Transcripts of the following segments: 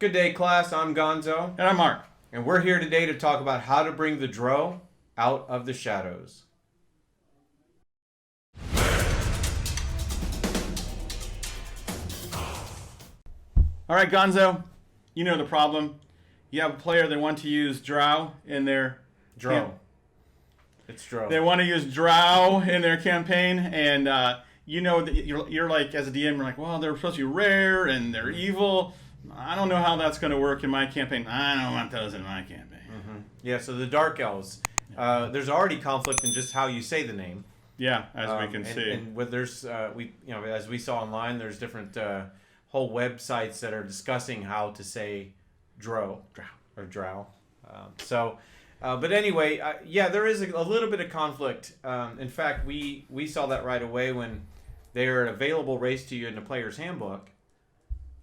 Good day, class. I'm Gonzo. And I'm Mark. And we're here today to talk about how to bring the Drow out of the shadows. All right, Gonzo, you know the problem. You have a player that wants to use Drow in their... Drow. It's Drow. They want to use Drow in their campaign, and you know that you're like, as a DM, you're like, well, they're supposed to be rare, and they're evil. I don't know how that's going to work in my campaign. I don't want those in my campaign. Mm-hmm. Yeah, so the Dark Elves. There's already conflict in just how you say the name. Yeah, as we can see. And there's, as we saw online, there's different whole websites that are discussing how to say Drow. Drow. But anyway, there is a little bit of conflict. In fact, we saw that right away when they're an available race to you in the player's handbook.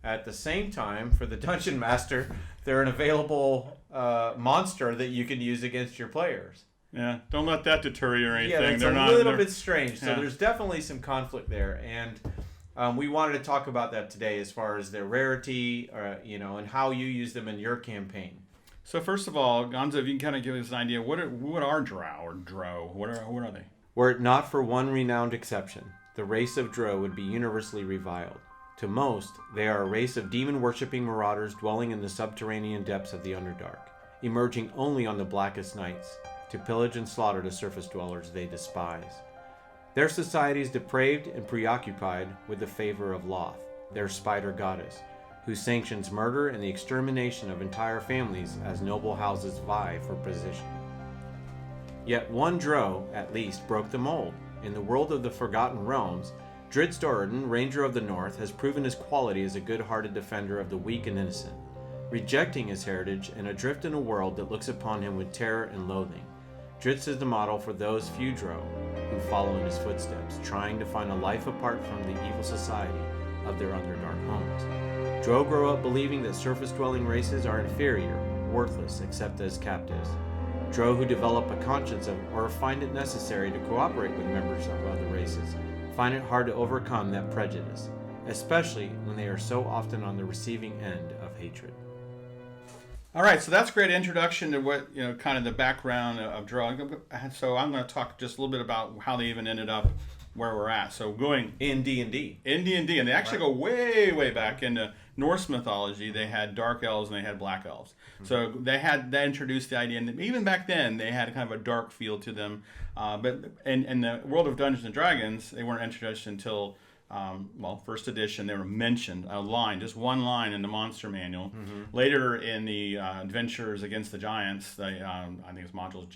At the same time, for the Dungeon Master, they're an available monster that you can use against your players. Yeah, don't let that deter you or anything. Yeah, it's a little bit strange. So there's definitely some conflict there. And we wanted to talk about that today as far as their rarity, and how you use them in your campaign. So first of all, Gonzo, if you can kind of give us an idea, what are Drow or Drow? What are they? Were it not for one renowned exception, the race of Drow would be universally reviled. To most, they are a race of demon-worshipping marauders dwelling in the subterranean depths of the Underdark, emerging only on the blackest nights, to pillage and slaughter the surface dwellers they despise. Their society is depraved and preoccupied with the favor of Loth, their spider goddess, who sanctions murder and the extermination of entire families as noble houses vie for position. Yet one Drow, at least, broke the mold. In the world of the Forgotten Realms, Drizzt Do'Urden, Ranger of the North, has proven his quality as a good-hearted defender of the weak and innocent, rejecting his heritage and adrift in a world that looks upon him with terror and loathing. Drizzt is the model for those few Drow who follow in his footsteps, trying to find a life apart from the evil society of their Underdark homes. Drow grow up believing that surface-dwelling races are inferior, worthless, except as captives. Drow who develop a conscience or find it necessary to cooperate with members of other races find it hard to overcome that prejudice, especially when they are so often on the receiving end of hatred. All right, so that's a great introduction to what, kind of the background of Drow. So I'm going to talk just a little bit about how they even ended up where we're at. So going in D&D. And they actually go way, way back into Norse mythology. They had dark elves and they had black elves. Mm-hmm. So they introduced the idea, and even back then they had kind of a dark feel to them. But in the world of Dungeons and Dragons, they weren't introduced until first edition. They were mentioned just one line in the monster manual. Mm-hmm. Later in the Adventures Against the Giants, I think it's modules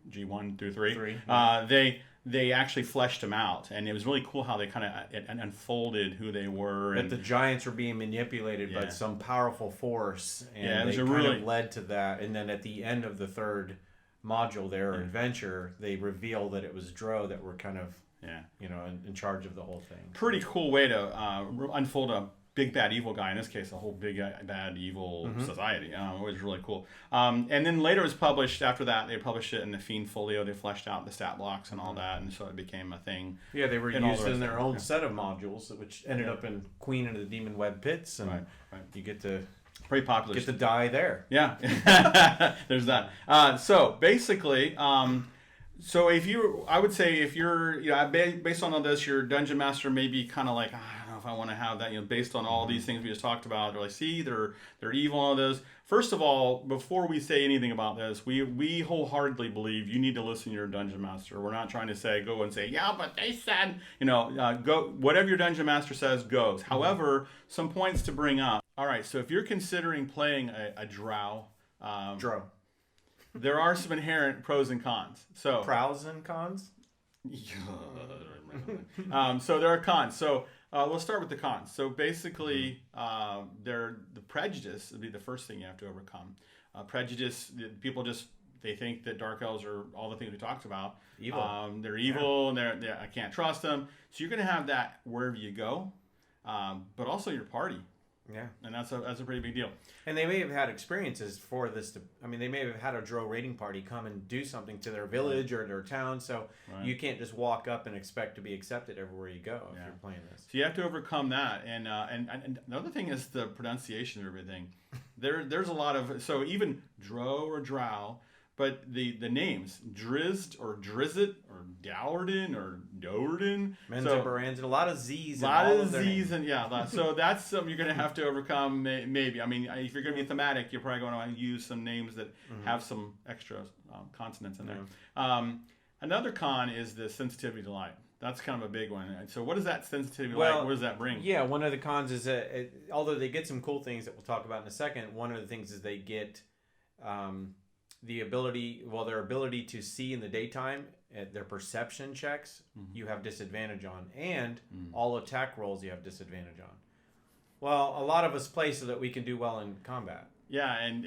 G1 through 3. They actually fleshed them out, and it was really cool how they kind of unfolded who they were. That the giants were being manipulated by some powerful force, and it they kind of led to that. And then at the end of the third module, their adventure, they reveal that it was Drow that were kind of in charge of the whole thing. Pretty cool way to unfold a big bad evil guy, in this case a whole big bad evil society. It was really cool. And then later it was published. After that, they published it in the Fiend Folio. They fleshed out the stat blocks and all that, and so it became a thing. Yeah, they were used in their own set of modules, which ended up in Queen of the Demon Web Pits, and you get to pretty popular. Get to die there. Yeah, there's that. So basically. So if you're, based on all this, your dungeon master may be kind of like, I don't know if I want to have that, based on all these things we just talked about. They're like, see, they're evil and all this. First of all, before we say anything about this, we wholeheartedly believe you need to listen to your dungeon master. We're not trying to go and say, yeah, but they said, go, whatever your dungeon master says goes. However, some points to bring up. All right, so if you're considering playing a Drow. There are some inherent pros and cons. So pros and cons? So there are cons. So let's start with the cons. So basically, the prejudice would be the first thing you have to overcome. Prejudice, people they think that dark elves are all the things we talked about. Evil. They're evil, and I can't trust them. So you're going to have that wherever you go, but also your party. Yeah, and that's a pretty big deal. And they may have had experiences for this. They may have had a Drow raiding party come and do something to their village or their town. So you can't just walk up and expect to be accepted everywhere you go if you're playing this. So you have to overcome that. And the other thing is the pronunciation of everything. There's a lot of, so even Drow or Drow, but the names Drizzt or Drizzit or Dowrden or Dowerden. Menza Baranzan, a lot of Z's. A lot of Z's and so that's something you're going to have to overcome. Maybe, I mean, if you're going to be thematic, you're probably going to use some names that have some extra consonants in there. Another con is the sensitivity to light. That's kind of a big one. So what is that sensitivity like? What does that bring? Yeah, one of the cons is that although they get some cool things that we'll talk about in a second, one of the things is they get the ability, their ability to see in the daytime, their perception checks, you have disadvantage on, and all attack rolls you have disadvantage on. Well, a lot of us play so that we can do well in combat. Yeah, and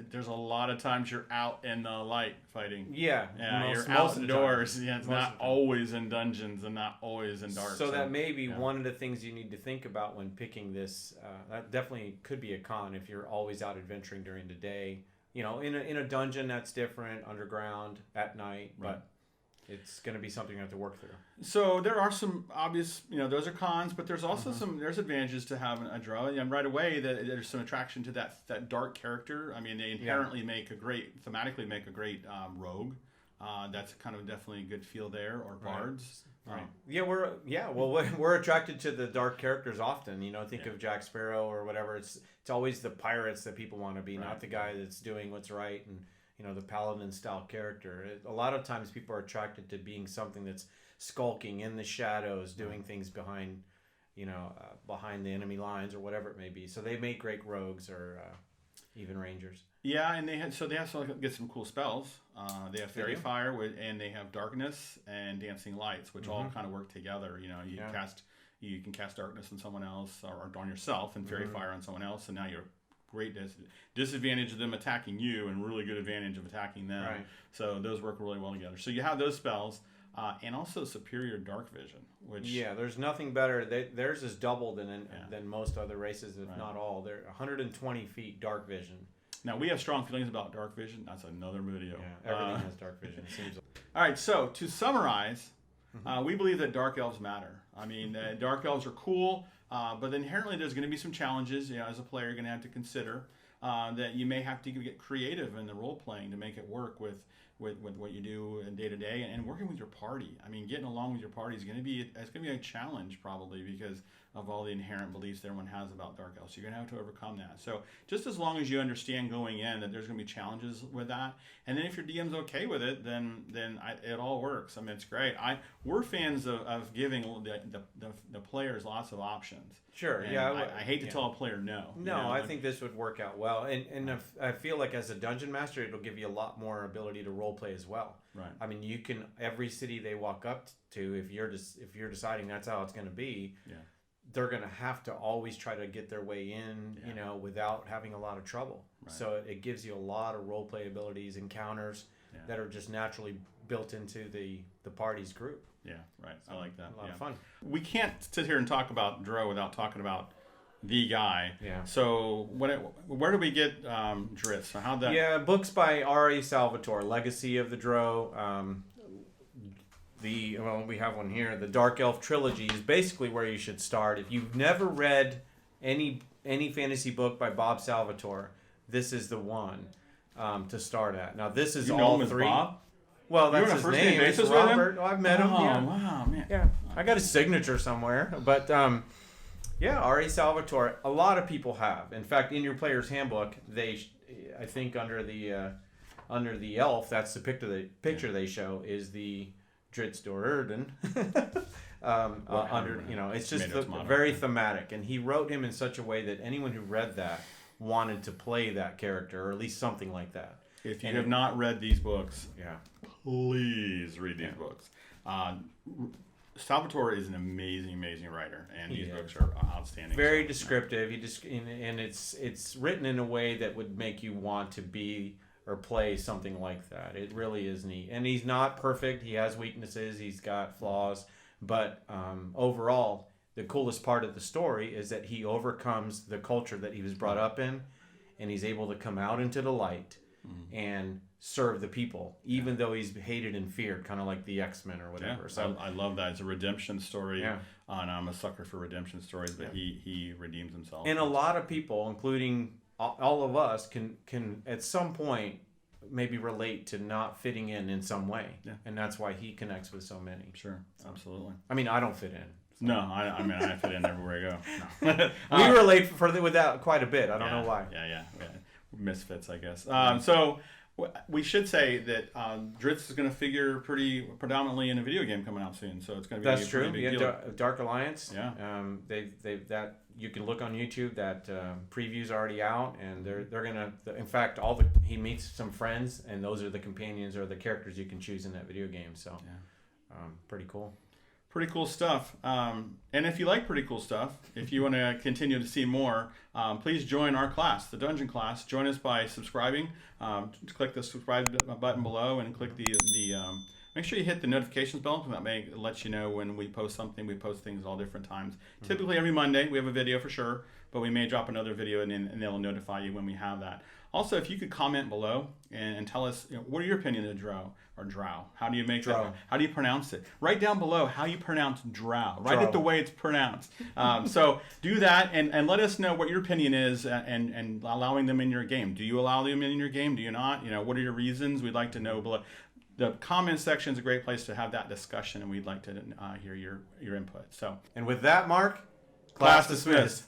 there's a lot of times you're out in the light fighting. Yeah, you're outdoors. Yeah, it's not always in dungeons and not always in dark. So that may be one of the things you need to think about when picking this. That definitely could be a con if you're always out adventuring during the day. You know, in a dungeon that's different, underground, at night, but it's going to be something you have to work through. So there are some obvious, those are cons, but there's also there's advantages to having a Drow. And right away, there's some attraction to that dark character. I mean, they inherently thematically make a great rogue. That's kind of definitely a good feel there, or bards. Right. We're attracted to the dark characters often. Think of Jack Sparrow or whatever. It's always the pirates that people want to be, not the guy that's doing what's right and the paladin style character. A lot of times people are attracted to being something that's skulking in the shadows, doing things behind behind the enemy lines or whatever it may be. So they make great rogues or even rangers. Yeah, and they have to get some cool spells. They have Fairy Fire and they have Darkness and Dancing Lights, which all kind of work together. You can cast Darkness on someone else or on yourself, and Fairy Fire on someone else, and now you're great disadvantage of them attacking you and really good advantage of attacking them. Right. So those work really well together. So you have those spells. And also superior dark vision, which there's nothing better. Theirs is double than most other races, if not all. They're 120 feet dark vision. Now we have strong feelings about dark vision. That's another video. Yeah, everything has dark vision. It seems. All right. So to summarize, we believe that dark elves matter. I mean, dark elves are cool, but inherently there's going to be some challenges. As a player, you're going to have to consider that you may have to get creative in the role playing to make it work with what you do day to day, and working with your party. I mean, getting along with your party is going to be a challenge probably because of all the inherent beliefs that everyone has about dark elves. So you're going to have to overcome that. So just as long as you understand going in that there's going to be challenges with that, and then if your DM's okay with it, then it all works. I mean, it's great. We're fans of giving the players lots of options. Sure. And I hate to tell a player no. No, I think this would work out well, and if, I feel like as a dungeon master, it'll give you a lot more ability to role play as well. Right. I mean, you can every city they walk up to, if you're deciding that's how it's going to be. Yeah. They're going to have to always try to get their way in, without having a lot of trouble. Right. So it gives you a lot of role play abilities, encounters that are just naturally built into the party's group. Yeah, right. So I like that. A lot of fun. We can't sit here and talk about Drow without talking about the guy. Yeah. So where do we get Drizzt? So how that? Yeah, books by R.A. Salvatore, Legacy of the Drow. We have one here. The Dark Elf Trilogy is basically where you should start. If you've never read any fantasy book by Bob Salvatore, this is the one to start at. Now, this is all three. Bob? Well, that's his name. It's Robert. Oh, I've met him. Oh, yeah. Wow, man. Yeah, I got his signature somewhere. But R.A. Salvatore. A lot of people have. In fact, in your player's handbook, I think under the elf, that's the picture they show is the Drizzt Do'Urden. It's just very thematic, and he wrote him in such a way that anyone who read that wanted to play that character, or at least something like that. If you have not read these books, please read these books. Salvatore is an amazing writer, and these books are outstanding. Very descriptive. And it's written in a way that would make you want to be or play something like that. It really is neat. And he's not perfect. He has weaknesses. He's got flaws. But overall, the coolest part of the story is that he overcomes the culture that he was brought up in, and he's able to come out into the light and serve the people, even though he's hated and feared, kind of like the X-Men or whatever. So I love that. It's a redemption story. Yeah. And I'm a sucker for redemption stories, but he redeems himself. And a lot of people, including all of us can at some point maybe relate to not fitting in some way. Yeah. And that's why he connects with so many. Sure, absolutely. I mean, I don't fit in. So. No, I mean, I fit in everywhere I go. No. We relate with that quite a bit. I don't know why. Yeah. Misfits, I guess. So we should say that Dritz is going to figure pretty predominantly in a video game coming out soon. So it's going to be That's true. Pretty big deal. Dark Alliance. Yeah. They that you can look on YouTube. That preview's already out, and they're gonna. In fact, he meets some friends, and those are the companions or the characters you can choose in that video game. So, pretty cool. Pretty cool stuff. And if you like pretty cool stuff, if you want to continue to see more, please join our class, the Dungeon class. Join us by subscribing. Click the subscribe button below and click the make sure you hit the notifications bell, because that may let you know when we post something. We post things all different times. Mm-hmm. Typically every Monday we have a video for sure, but we may drop another video and they'll notify you when we have that. Also, if you could comment below and tell us, what are your opinion of Drow or Drow? How do you make that? How do you pronounce it? Write down below how you pronounce Drow. Write it the way it's pronounced. So do that and let us know what your opinion is and allowing them in your game. Do you allow them in your game? Do you not? What are your reasons? We'd like to know below. The comment section is a great place to have that discussion, and we'd like to hear your input. So, and with that, Mark, class dismissed.